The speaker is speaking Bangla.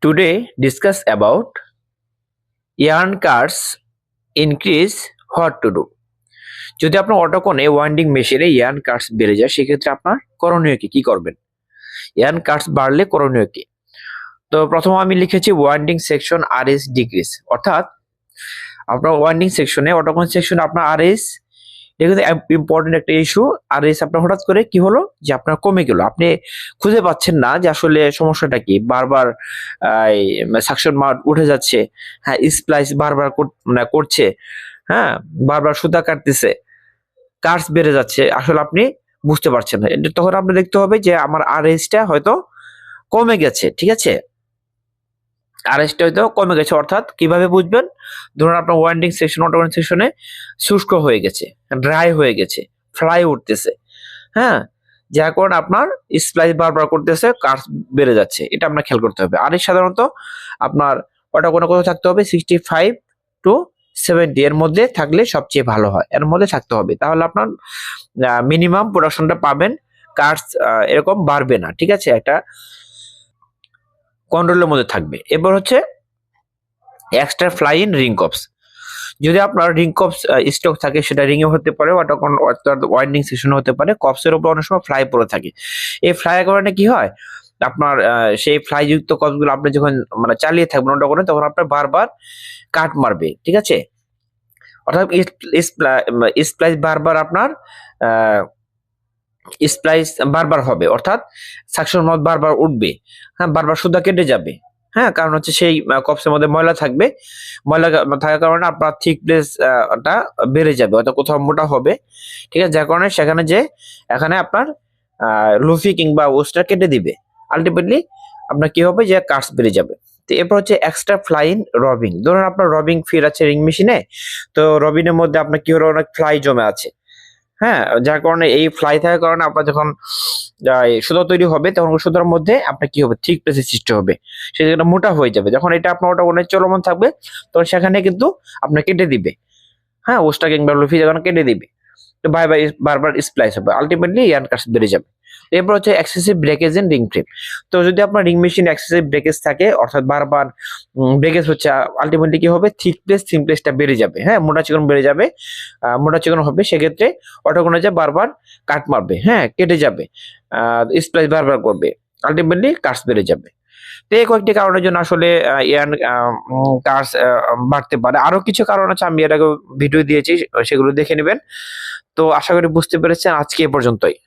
Today discuss about yarn cards increase what to do. যদি আপনার অটোকনে ওয়াইন্ডিং মেশিনে ইয়ার্ন কাটস বেড়ে যায় সেক্ষেত্রে আপনার করণীয় কি করবেন? ইয়ার্ন কাটস বাড়লে করণীয় কি? তো প্রথম আমি লিখেছি ওয়াইন্ডিং সেকশন আরএস ডিক্রিজ, অর্থাৎ আপনার ওয়াইন্ডিং সেকশনে অটোকন সেকশনে আপনার আরএস এটা কিন্তু ইম্পর্টেন্ট একটা ইস্যু। আরএস আপনার হঠাৎ করে কি হলো যে আপনার কমে গেল, আপনি খুঁজে পাচ্ছেন না যে আসলে সমস্যাটা কি, বারবার সাকশন মার্ক উঠে যাচ্ছে, হ্যাঁ স্প্লাইস বারবার করছে, হ্যাঁ বারবার সুতা কাটতেছে, কার্স বেড়ে যাচ্ছে, আসলে আপনি বুঝতে পারছেন না। তখন আপনি দেখতে হবে যে আমার আরএসটা হয়তো কমে গেছে, ঠিক আছে, আরএসটা হয়তো কমে গেছে। অর্থাৎ কিভাবে বুঝবেন? ধরুন আপনার ওয়াইন্ডিং সেকশন অটোকন সেকশনে শুষ্ক হয়ে গেছে, ড্রাই হয়ে গেছে, ফ্লাই উঠতেছে, হ্যাঁ যার কারণে আপনার স্প্লাইস বারবার করতেছে, কার্স বেড়ে যাচ্ছে, এটা আপনার খেয়াল করতে হবে। আরএস সাধারণত আপনার অটোকনে কত থাকতে হবে? 65 to 70 এর মধ্যে থাকলে সবচেয়ে ভালো হয়, এর মধ্যে থাকতে হবে, তাহলে আপনার মিনিমাম প্রোডাকশনটা পাবেন, কার্স এরকম বাড়বে না, ঠিক আছে, একটা কন্ট্রোলের মধ্যে থাকবে। এবার হচ্ছে extra fly in ring corps. যদি আপনার রিং কপস স্টক থাকে সেটা রিং এ হতে পারে, ওয়াইন্ডিং সেকশনে হতে পারে, কপসের উপর অনেক সময় ফ্লাই পড়ে থাকে। এই ফ্লাইয়ের কারণে কি হয়, আপনার সেই ফ্লাই যুক্ত কপসগুলো আপনি যখন চালিয়ে থাকবেন ওটা করে, তখন আপনার বারবার কাট মারবে, ঠিক আছে, অর্থাৎ স্প্লাইস বারবার আপনার স্প্লাইস বারবার হবে, অর্থাৎ সাকশন মত বারবার উঠবে, হ্যাঁ বারবার সুতা কেটে যাবে, হ্যাঁ কারণ হচ্ছে সেই কপসের মধ্যে ময়লা থাকবে, ময়লা থাকার কারণে আপনার থিকনেসটা বেড়ে যাবে, অর্থাৎ কোথাও মোটা হবে, ঠিক আছে, যার কারণে সেখানে যে এখানে আপনার লুফি কিংবা ওস্টার কেটে দিবে, আলটিমেটলি আপনার কি হবে যে কাটস বেড়ে যাবে। তো এরপর হচ্ছে এক্সট্রা ফ্লাইন রবিং। ধরুন আপনার রবিং ফিট আছে রিং মেশিনে, তো রবিনের মধ্যে আপনার কি হলো, অনেক ফ্লাই জমে আছে, হ্যাঁ যার কারণে এই ফ্লাই থাকার কারণে আপনার যখন সুতা তৈরি হবে তখন সুতার মধ্যে আপনার কি হবে, থিক প্লেসের সৃষ্টি হবে, সেই জায়গাটা মোটা হয়ে যাবে। যখন এটা আপনার ওটা অনেক চলমান থাকবে তখন সেখানে কিন্তু আপনার কেটে দিবে, হ্যাঁ ওস্টা কিংবা লুফি যখন কেটে দিবে, তো বারবার স্প্লাইস হবে, আলটিমেটলি ইয়ার্ন কাটস বেড়ে যাবে। এরপর হচ্ছে excessive breakage in ring frame. তো যদি আপনার রিং মেশিন এক্সেসিভ ব্রেকেজ থাকে, অর্থাৎ বারবার ব্রেকেজ হচ্ছে, আলটিমেটলি কি হবে, থিন প্লেসটা বেড়ে যাবে, হ্যাঁ মোটা চিকন বেড়ে যাবে, মোটা চিকন হবে, সেক্ষেত্রে অটোকোনে যে বারবার কাট মারবে, হ্যাঁ কেটে যাবে, স্প্লাইস বারবার করবে, আলটিমেটলি কাটস বেড়ে যাবে। তো এই কয়েকটি কারণের জন্য আসলে ইয়ার্ন কাটস বাড়তে পারে। আরো কিছু কারণ আছে, আমি এর আগে ভিডিও দিয়েছি, সেগুলো দেখে নেবেন। তো আশা করি বুঝতে পেরেছেন। আজকে এ পর্যন্তই।